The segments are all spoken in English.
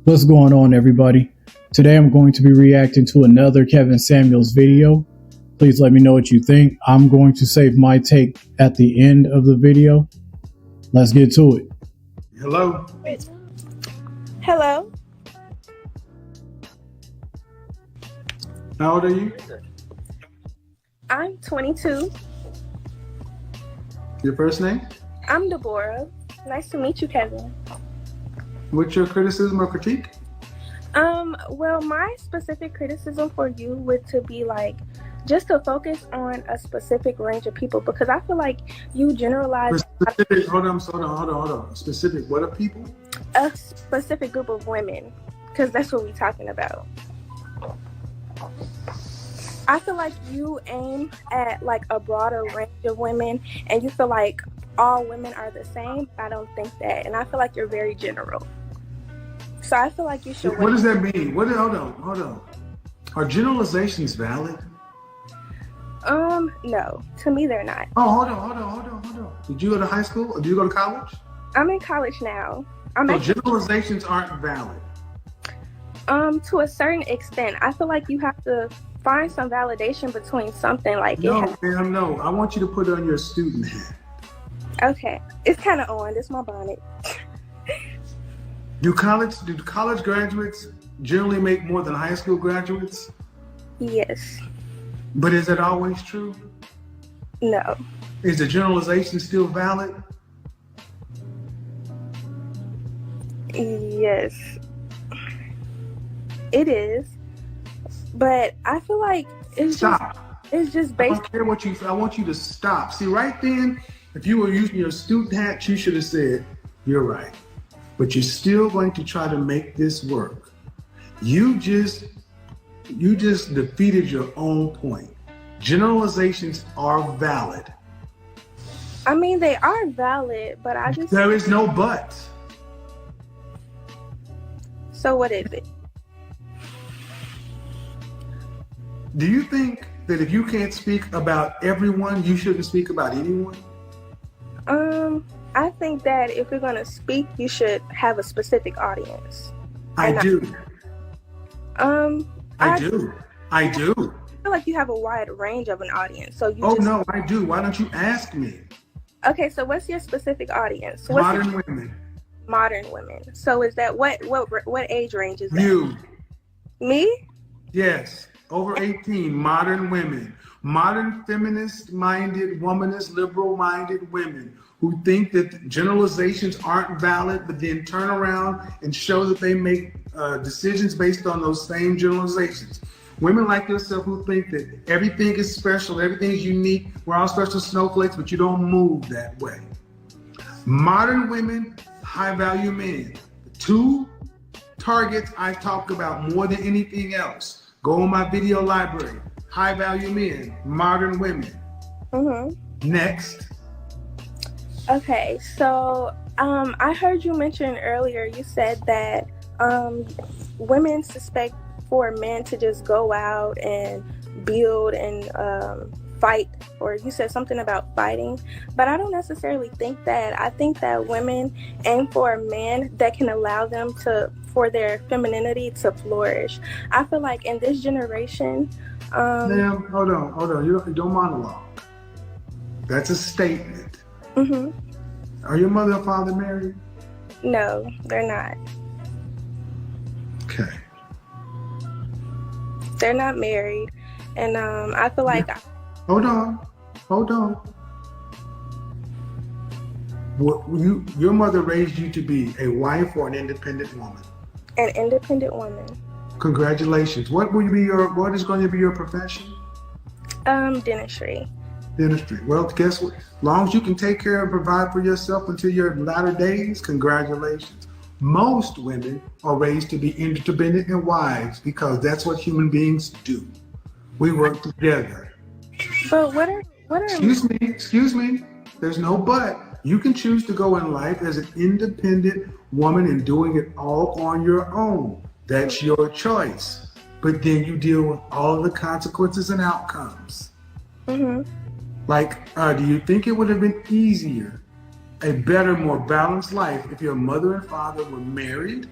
What's going on, everybody? Today I'm going to be reacting to another Kevin Samuels video. Please let me know what you think. I'm going to save my take at the end of the video. Let's get to it. Hello. Hello. How old are you? I'm 22. Your first name? I'm Deborah. Nice to meet you, Kevin. What's your criticism or critique? Well, my specific criticism for you would to be like just to focus on a specific range of people, because I feel like you generalize Specific, hold on. Specific what of people? a specific group of women, because that's what we're talking about. I feel like you aim at like a broader range of women and you feel like all women are the same. I don't think that, and I feel like you're very general. So I feel like you should. What does that mean? Hold on. Are generalizations valid? No. To me, they're not. Oh, hold on. Did you go to high school or did you go to college? I'm in college now. So generalizations aren't valid. To a certain extent, I feel like you have to find some validation between something like No. I want you to put on your student hat. Okay, it's kind of on. This is my bonnet. Do college graduates generally make more than high school graduates? Yes. But is that always true? No. Is the generalization still valid? Yes. It is. But I feel like it's just I based. don't care what you. I want you to stop. See, right then, if you were using your student hat, you should have said, "You're right." But you're still going to try to make this work. You just defeated your own point. Generalizations are valid. I mean, they are valid, but I just. There is no but. So what is it? Do you think that if you can't speak about everyone, you shouldn't speak about anyone? I think that if you're going to speak, you should have a specific audience. I do. I do. I feel like you have a wide range of an audience. So you No, I do. Why don't you ask me? Okay, so what's your specific audience? Modern women. Modern women. So is that what age range is that? You. Me? Yes. Over 18, modern women. Modern feminist-minded, womanist, liberal-minded women who think that generalizations aren't valid, but then turn around and show that they make decisions based on those same generalizations. Women like yourself who think that everything is special, everything is unique, we're all special snowflakes, but you don't move that way. Modern women, high-value men. The two targets I talk about more than anything else. Go on my video library. High-value men, modern women. Mm-hmm. Next. Okay, so I heard you mention earlier, you said that women suspect for men to just go out and build and fight, or you said something about fighting, but I don't necessarily think that. I think that women aim for a man that can allow them for their femininity to flourish. I feel like in this generation... Ma'am, hold on. You don't monologue. That's a statement. Mm-hmm. Are your mother and father married? No, they're not. Okay. They're not married, and I feel like... Hold on. Your mother raised you to be a wife or an independent woman? An independent woman. Congratulations. What is going to be your profession? Dentistry. Dentistry. Well, guess what? As long as you can take care and provide for yourself until your latter days, congratulations. Most women are raised to be interdependent and wives because that's what human beings do. We work together. But what are Excuse me. There's no but. You can choose to go in life as an independent woman and doing it all on your own. That's your choice. But then you deal with all of the consequences and outcomes. Mm-hmm. Like, do you think it would have been easier, a better, more balanced life if your mother and father were married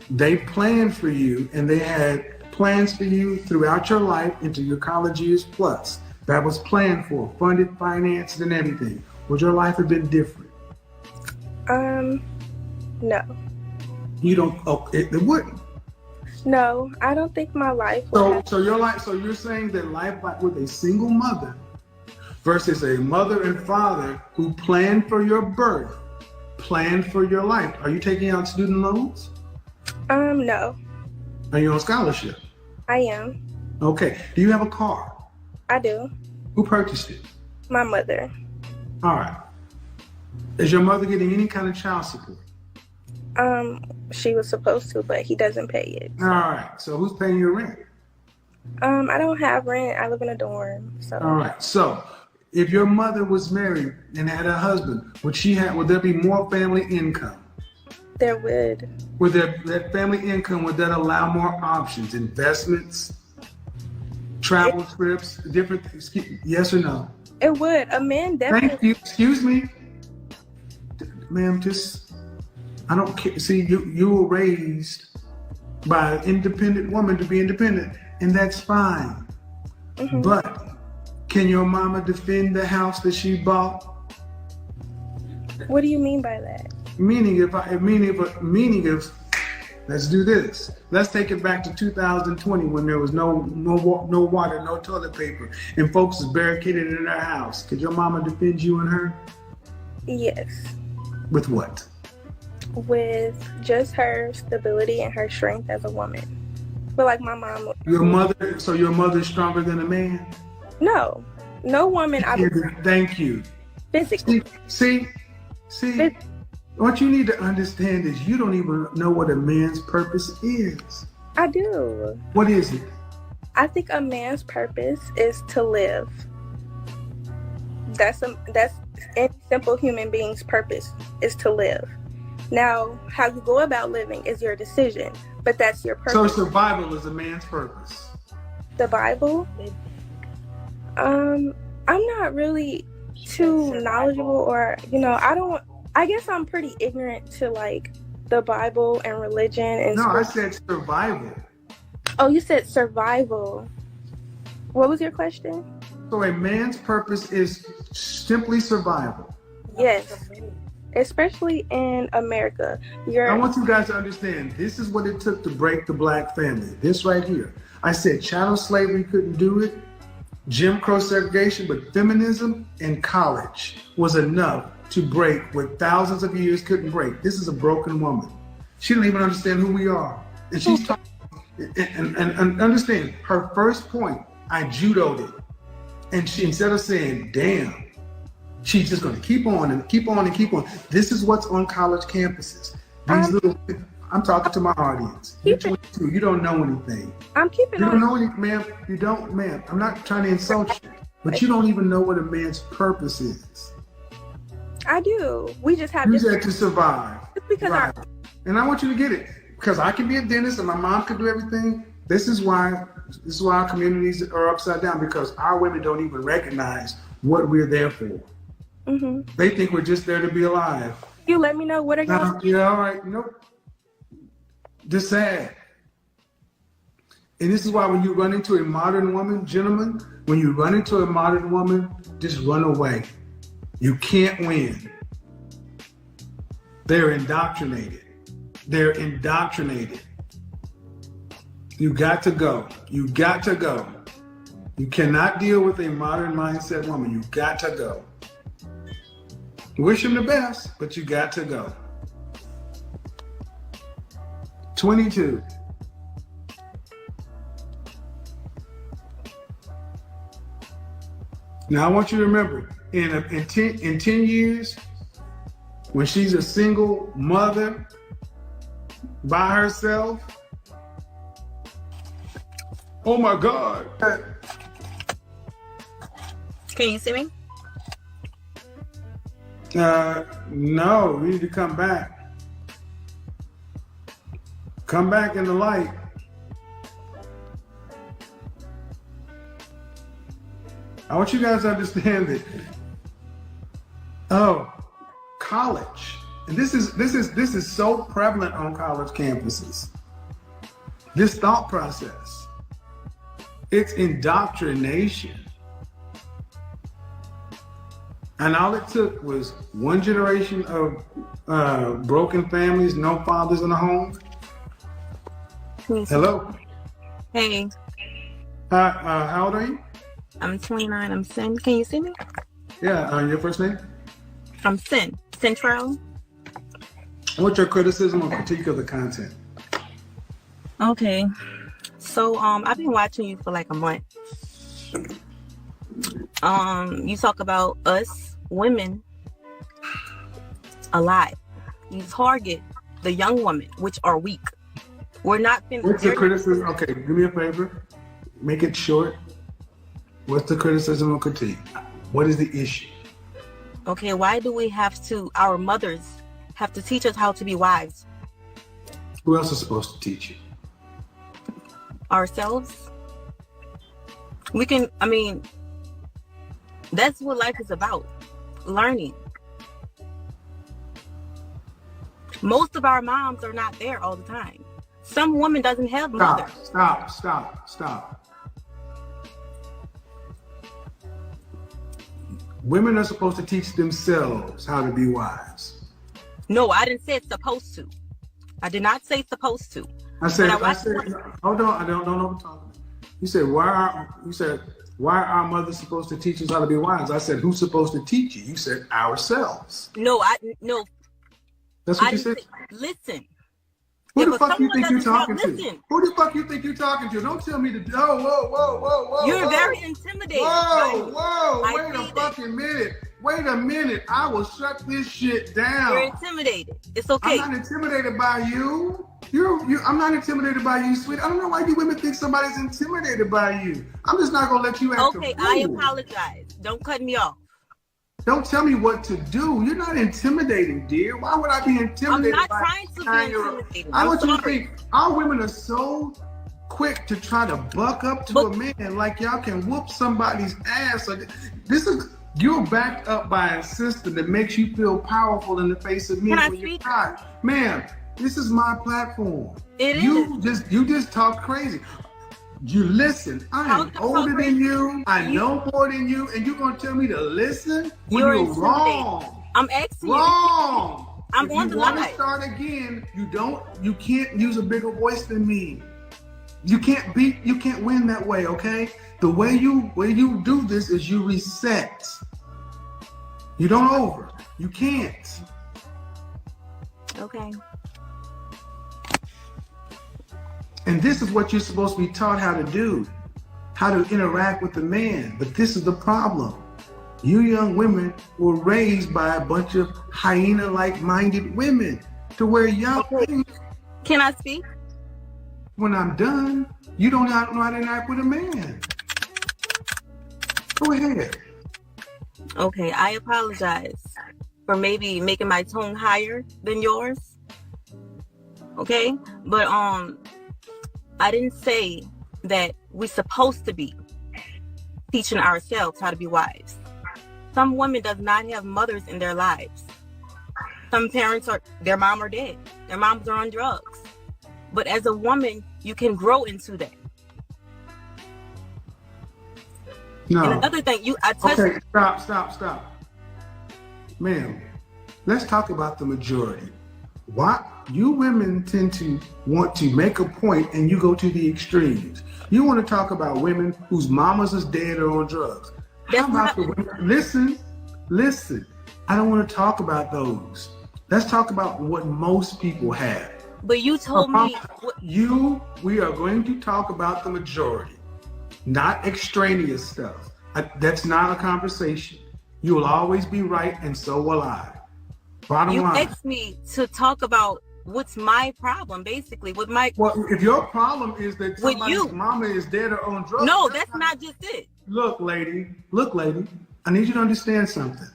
They planned for you, and they had plans for you throughout your life into your college years plus. That was planned for, funded, financed, and everything. Would your life have been different? No. You don't. Oh, it wouldn't. No, I don't think my life would have. So you're saying that life with a single mother versus a mother and father who planned for your birth, planned for your life. Are you taking out student loans? No. Are you on scholarship? I am. Okay. Do you have a car? I do. Who purchased it? My mother. All right. Is your mother getting any kind of child support? She was supposed to, but he doesn't pay it. All right. So who's paying your rent? I don't have rent. I live in a dorm. So. All right. So if your mother was married and had a husband, would there be more family income? There would. Would that family income, would that allow more options, investments, travel trips, different things? Yes or no? It would. A man definitely. Thank you. Excuse me. Ma'am, I don't care. See, you were raised by an independent woman to be independent, and that's fine. Mm-hmm. But can your mama defend the house that she bought? What do you mean by that? Meaning if let's do this. Let's take it back to 2020 when there was no water, no toilet paper, and folks was barricaded in their house. Could your mama defend you and her? Yes. With what? With just her stability and her strength as a woman. But like my mom. Your mother's stronger than a man? No woman. Thank you. Physically. See. What you need to understand is you don't even know what a man's purpose is. I do. What is it? I think a man's purpose is to live. That's any simple human being's purpose is to live. Now, how you go about living is your decision, but that's your purpose. So survival is a man's purpose. The Bible? I'm not really too knowledgeable, or I guess I'm pretty ignorant to like the Bible and religion and No, I said survival. Oh, you said survival. What was your question? So a man's purpose is simply survival. Yes. Especially in America. I want you guys to understand, this is what it took to break the black family. This right here. I said chattel slavery couldn't do it, Jim Crow segregation, but feminism and college was enough to break what thousands of years couldn't break. This is a broken woman. She didn't even understand who we are. And she's talking, and understand, her first point, I judoed it. And she, instead of saying, damn, she's just gonna keep on and keep on and keep on. This is what's on college campuses. I'm talking to my audience. You're 22, you don't know anything. I'm keeping on. You don't know anything, ma'am. You don't, ma'am. I'm not trying to insult you, but you don't even know what a man's purpose is. I do. We just have you said to survive. It's because right. And I want you to get it. Because I can be a dentist and my mom can do everything. This is why our communities are upside down, because our women don't even recognize what we're there for. Mm-hmm. They think we're just there to be alive. You let me know what are y'all. Yeah, all right. Nope. Just sad. And this is why when you run into a modern woman, gentlemen, when you run into a modern woman, just run away. You can't win. They're indoctrinated. They're indoctrinated. You got to go. You got to go. You cannot deal with a modern mindset woman. You got to go. Wish them the best, but you got to go. 22. Now I want you to remember, in 10 years, when she's a single mother by herself, oh my God. Can you see me? No, we need to come back. Come back in the light. I want you guys to understand that. Oh, college. And this is so prevalent on college campuses. this thought process. It's indoctrination. And all it took was one generation of broken families, no fathers in the home. Hello. Hey, How old are you? I'm 29. I'm Sin. Can you see me? Yeah, your first name? I'm Sin. Central. What's your criticism or critique of the content? Okay. So I've been watching you for like a month. You talk about us women a lot. You target the young women, which are weak. We're not What's the criticism? Okay, do me a favor. Make it short. What's the criticism or critique? What is the issue? Okay, why do we have to, our mothers have to teach us how to be wives? Who else is supposed to teach you? Ourselves? We can, I mean, that's what life is about. Learning. Most of our moms are not there all the time. Some women doesn't have mothers. Stop. Women are supposed to teach themselves how to be wives. No, I didn't say it's supposed to. I did not say supposed to. I said, hold on, I don't know what I'm talking about. You said, why are our mothers supposed to teach us how to be wives? I said, who's supposed to teach you? You said, ourselves. No. That's what you said? Listen. Who the fuck you think you're talking to? Listen. Who the fuck you think you're talking to? Don't tell me to, whoa. You're very intimidating. Whoa, wait a fucking minute. Wait a minute. I will shut this shit down. You're intimidated. It's okay. I'm not intimidated by you. I'm not intimidated by you, sweet. I don't know why you women think somebody's intimidated by you. I'm just not gonna let you act Okay, a fool. I apologize. Don't cut me off. Don't tell me what to do. You're not intimidating, dear. Why would I be intimidated? I'm not trying to be intimidating. I want you to think our women are so quick to try to buck up to a man like y'all can whoop somebody's ass. You're backed up by a system that makes you feel powerful in the face of me when you're not. Ma'am, this is my platform. You just talk crazy. You listen. I am older than you. I know more than you, and you're gonna tell me to listen when you're wrong. I'm asking wrong. I'm if on the line. If you want to start again, you can't use a bigger voice than me. You can't win that way, okay? The way you do this is you reset. You don't over. You can't. Okay. And this is what you're supposed to be taught how to do, how to interact with the man. But this is the problem. You young women were raised by a bunch of hyena-like minded women to where y'all think, can I speak? When I'm done, you don't know how to interact with a man. Go ahead. Okay, I apologize for maybe making my tone higher than yours. Okay, but I didn't say that we're supposed to be teaching ourselves how to be wives. Some women does not have mothers in their lives. Some parents their mom are dead. Their moms are on drugs. But as a woman, you can grow into that. No. And another thing, Okay, stop. Ma'am, let's talk about the majority. Why you women tend to want to make a point and you go to the extremes. You want to talk about women whose mamas is dead or on drugs. How about the women? Listen. I don't want to talk about those. Let's talk about what most people have. But you told me we are going to talk about the majority, not extraneous stuff. That's not a conversation. You will always be right, and so will I. Bottom line. You asked me to talk about what's my problem, basically. Well, if your problem is that somebody's mama is dead or on drugs. No, that's not just it. Look, lady, I need you to understand something.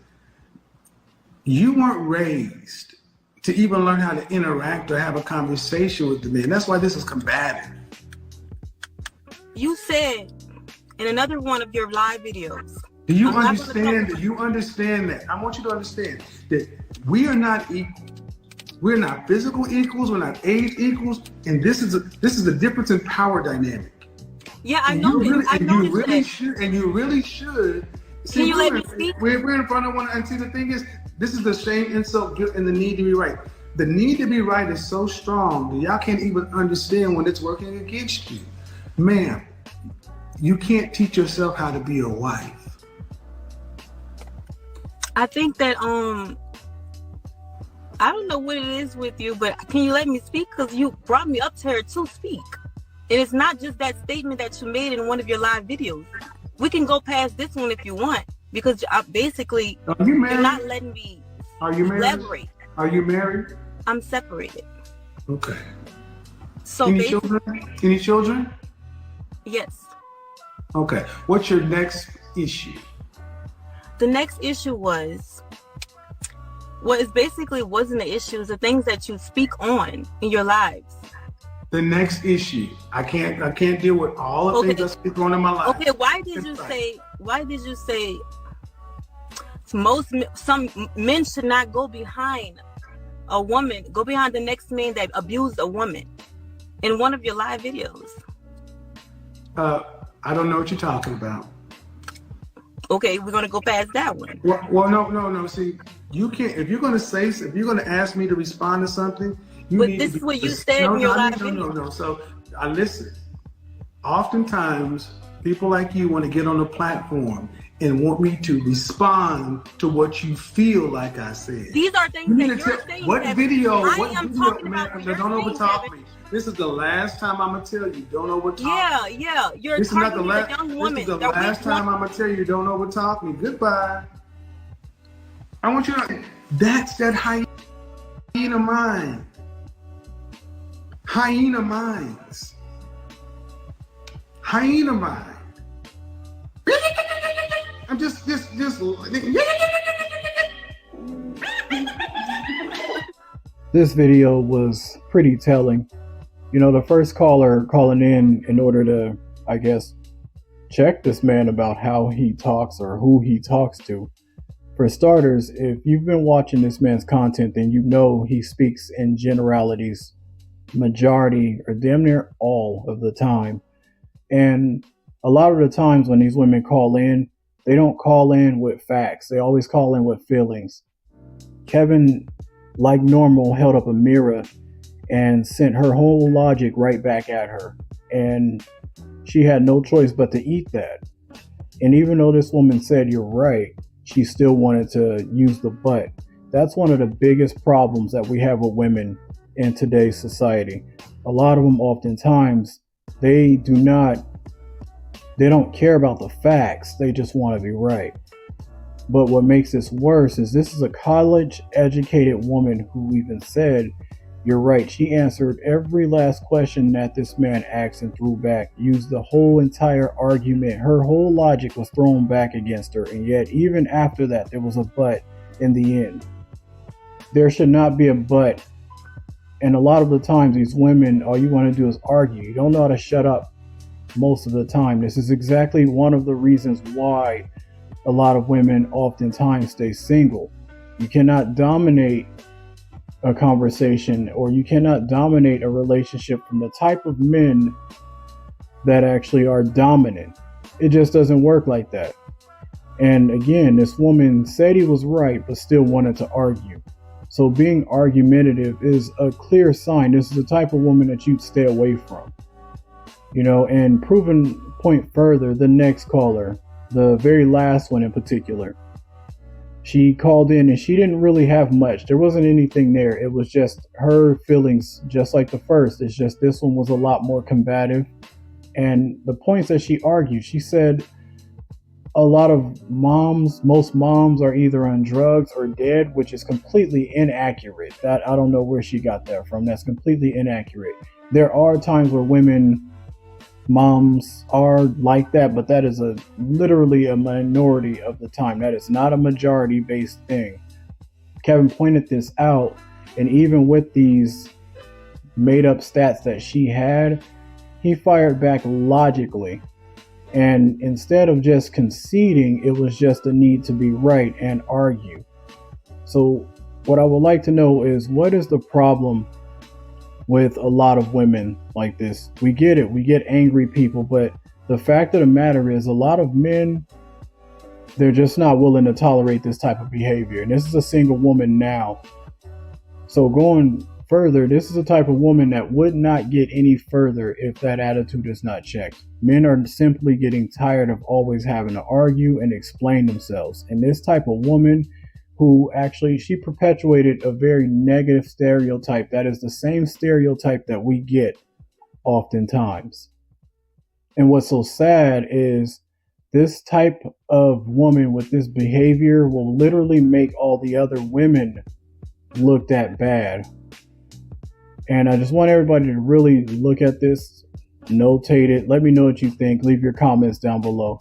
You weren't raised to even learn how to interact or have a conversation with the man. That's why this is combative. You said in another one of your live videos. Do you understand that? You understand that? I want you to understand that we are not equal. We're not physical equals. We're not age equals. And this is the difference in power dynamic. Yeah, I know it. You really should. See, Can you let me speak? We're in front of one, and see, the thing is, this is the shame, insult, guilt, and the need to be right. The need to be right is so strong that y'all can't even understand when it's working against you. Ma'am, you can't teach yourself how to be a wife. I think that I don't know what it is with you, but can you let me speak? Because you brought me up to her to speak. And it's not just that statement that you made in one of your live videos. We can go past this one if you want, because I basically, you're not letting me elaborate. Are you married? I'm separated. Okay. So Any children? Any children? Yes. Okay. What's your next issue? The next issue was, well, it basically wasn't the issues, the things that you speak on in your lives. The next issue. I can't deal with all the things I speak on in my life. Okay, why did you say some men should not go behind a woman, go behind the next man that abused a woman in one of your live videos? I don't know what you're talking about. Okay, we're gonna go past that one. Well, no. See, you can't. If you're gonna ask me to respond to something, this is what you said in your live video. No. So I listen. Oftentimes, people like you want to get on the platform and want me to respond to what you feel like I said. These are things that you're saying. What video? Man, don't overtalk me. This is the last time I'm gonna tell you, don't overtalk me. Yeah. You're targeting a young woman. This is the last time I'm gonna tell you, don't overtalk me. Goodbye. I want you to. That's that hyena mind. Hyena minds. Hyena mind. I'm just. This video was pretty telling. You know, the first caller calling in order to, I guess, check this man about how he talks or who he talks to. For starters, if you've been watching this man's content, then you know he speaks in generalities, majority or damn near all of the time. And a lot of the times when these women call in, they don't call in with facts. They always call in with feelings. Kevin, like normal, held up a mirror and sent her whole logic right back at her. And she had no choice but to eat that. And even though this woman said you're right, she still wanted to use the but. That's one of the biggest problems that we have with women in today's society. A lot of them oftentimes, they don't care about the facts. They just want to be right. But what makes this worse is this is a college-educated woman who even said, you're right. She answered every last question that this man asked and threw back, used the whole entire argument. Her whole logic was thrown back against her. And yet, even after that, there was a but in the end. There should not be a but. And a lot of the times, these women, all you want to do is argue. You don't know how to shut up most of the time. This is exactly one of the reasons why a lot of women oftentimes stay single. You cannot dominate a conversation, or you cannot dominate a relationship from the type of men that actually are dominant. It just doesn't work like that. And again, this woman said he was right, but still wanted to argue. So being argumentative is a clear sign this is the type of woman that you'd stay away from. You know, and proven point further, the next caller, the very last one in particular, she called in and she didn't really have much. There wasn't anything there. It was just her feelings, just like the first. It's just this one was a lot more combative. And the points that she argued, she said a lot of most moms are either on drugs or dead, which is completely inaccurate. That I don't know where she got that from. That's completely inaccurate. There are times where moms are like that, but that is literally a minority of the time. That is not a majority based thing. Kevin pointed this out, and even with these made up stats that she had, he fired back logically. And instead of just conceding, it was just a need to be right and argue. So what I would like to know is, what is the problem with a lot of women like this? We get it. We get angry people, but the fact of the matter is, a lot of men, they're just not willing to tolerate this type of behavior. And this is a single woman now. So going further, this is a type of woman that would not get any further if that attitude is not checked. Men are simply getting tired of always having to argue and explain themselves. And this type of woman, who actually, she perpetuated a very negative stereotype that is the same stereotype that we get oftentimes. And what's so sad is, this type of woman with this behavior will literally make all the other women looked at bad. And I just want everybody to really look at this, notate it. Let me know what you think. Leave your comments down below.